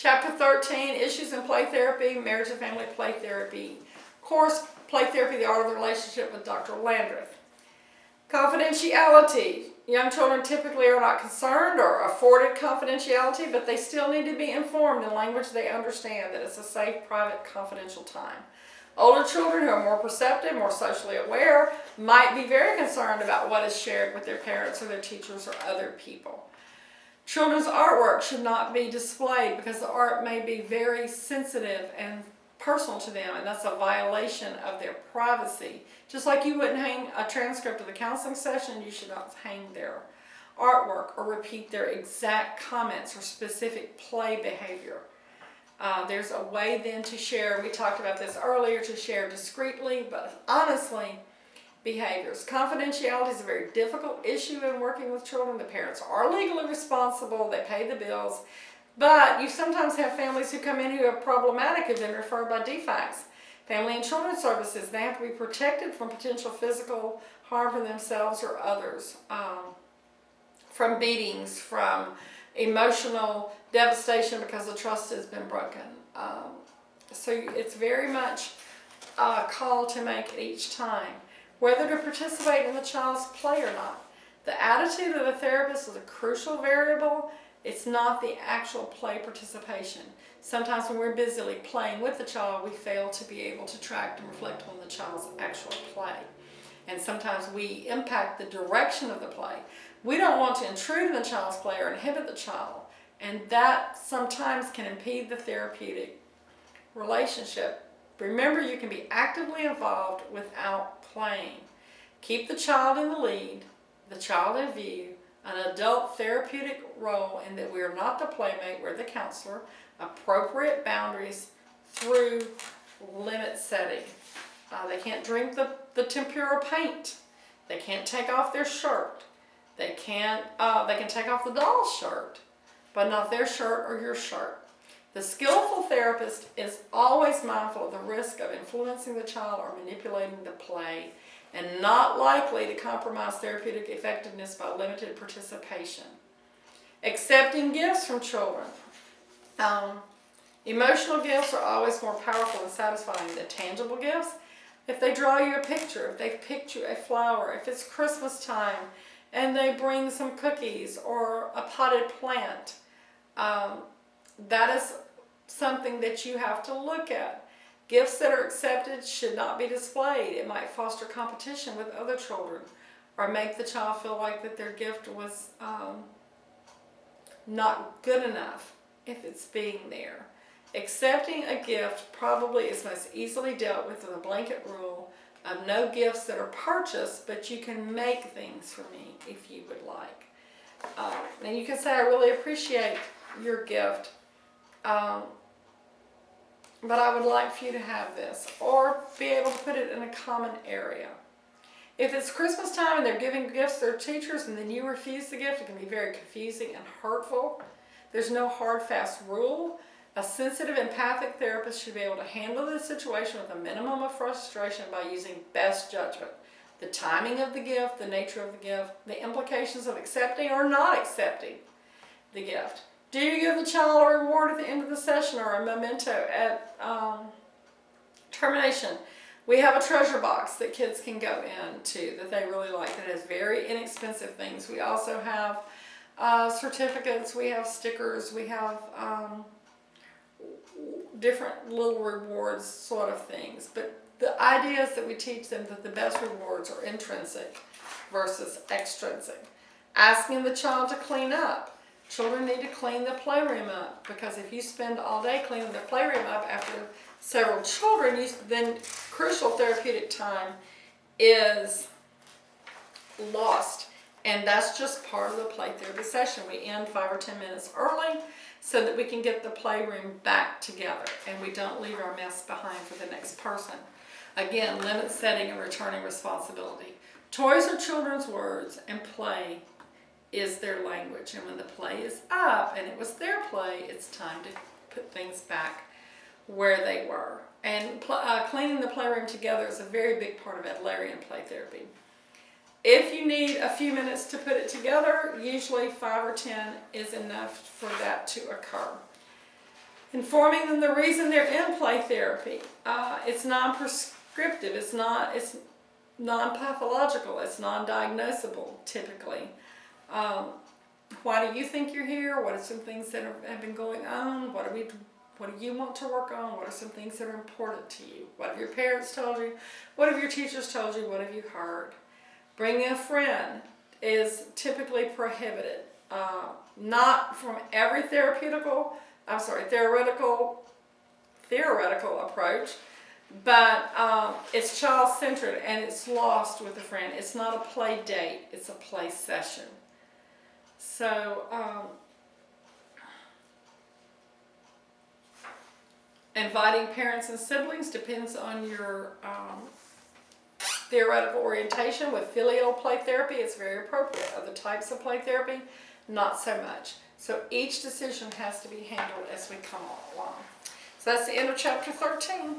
Chapter 13, Issues in Play Therapy, Marriage and Family Play Therapy. Course, Play Therapy, The Art of the Relationship with Dr. Landreth. Confidentiality. Young children typically are not concerned or afforded confidentiality, but they still need to be informed in language they understand that it's a safe, private, confidential time. Older children who are more perceptive, more socially aware, might be very concerned about what is shared with their parents or their teachers or other people. Children's artwork should not be displayed because the art may be very sensitive and personal to them, and that's a violation of their privacy. Just like you wouldn't hang a transcript of the counseling session, you should not hang their artwork or repeat their exact comments or specific play behavior. There's a way then to share, we talked about this earlier, to share discreetly, but honestly, behaviors. Confidentiality is a very difficult issue in working with children. The parents are legally responsible, they pay the bills, but you sometimes have families who come in who are problematic, who've been referred by DFACS. Family and Children's Services, they have to be protected from potential physical harm for themselves or others, from beatings, from emotional devastation because the trust has been broken. So it's very much a call to make at each time, whether to participate in the child's play or not. The attitude of the therapist is a crucial variable. It's not the actual play participation. Sometimes when we're busily playing with the child, we fail to be able to track and reflect on the child's actual play. And sometimes we impact the direction of the play. We don't want to intrude in the child's play or inhibit the child. And that sometimes can impede the therapeutic relationship. Remember, you can be actively involved without playing. Keep the child in the lead, the child in view, an adult therapeutic role in that we are not the playmate, we're the counselor, appropriate boundaries through limit setting. They can't drink the tempura paint. They can't take off their shirt. They can take off the doll's shirt, but not their shirt or your shirt. The skillful therapist is always mindful of the risk of influencing the child or manipulating the play, and not likely to compromise therapeutic effectiveness by limited participation. Accepting gifts from children. Emotional gifts are always more powerful and satisfying than tangible gifts. If they draw you a picture, if they picked you a flower, if it's Christmas time and they bring some cookies or a potted plant, that is something that you have to look at. Gifts that are accepted should not be displayed. It might foster competition with other children or make the child feel like that their gift was not good enough if it's being there. Accepting a gift probably is most easily dealt with a blanket rule of no gifts that are purchased, but you can make things for me if you would like. And you can say, I really appreciate your gift, but I would like for you to have this, or be able to put it in a common area. If it's Christmas time and they're giving gifts to their teachers and then you refuse the gift, it can be very confusing and hurtful. There's no hard, fast rule. A sensitive, empathic therapist should be able to handle the situation with a minimum of frustration by using best judgment. The timing of the gift, the nature of the gift, the implications of accepting or not accepting the gift. Do you give the child a reward at the end of the session or a memento at termination? We have a treasure box that kids can go into that they really like that has very inexpensive things. We also have certificates, we have stickers, we have different little rewards sort of things. But the idea is that we teach them that the best rewards are intrinsic versus extrinsic. Asking the child to clean up. Children need to clean the playroom up, because if you spend all day cleaning the playroom up after several children, then crucial therapeutic time is lost. And that's just part of the play therapy session. We end 5 or 10 minutes early so that we can get the playroom back together and we don't leave our mess behind for the next person. Again, limit setting and returning responsibility. Toys are children's words, and play is their language. And when the play is up and it was their play, it's time to put things back where they were. And cleaning the playroom together is a very big part of Adlerian play therapy. If you need a few minutes to put it together, usually 5 or 10 is enough for that to occur. Informing them the reason they're in play therapy. It's non-prescriptive. It's non-pathological. It's non-diagnosable, typically. Why do you think you're here? What are some things that have been going on? What do you want to work on? What are some things that are important to you? What have your parents told you? What have your teachers told you? What have you heard? Bringing a friend is typically prohibited. Not from every theoretical approach, but it's child-centered and it's lost with a friend. It's not a play date, it's a play session. So, inviting parents and siblings depends on your theoretical orientation. With filial play therapy, it's very appropriate. Other types of play therapy, not so much. So each decision has to be handled as we come along. So that's the end of chapter 13.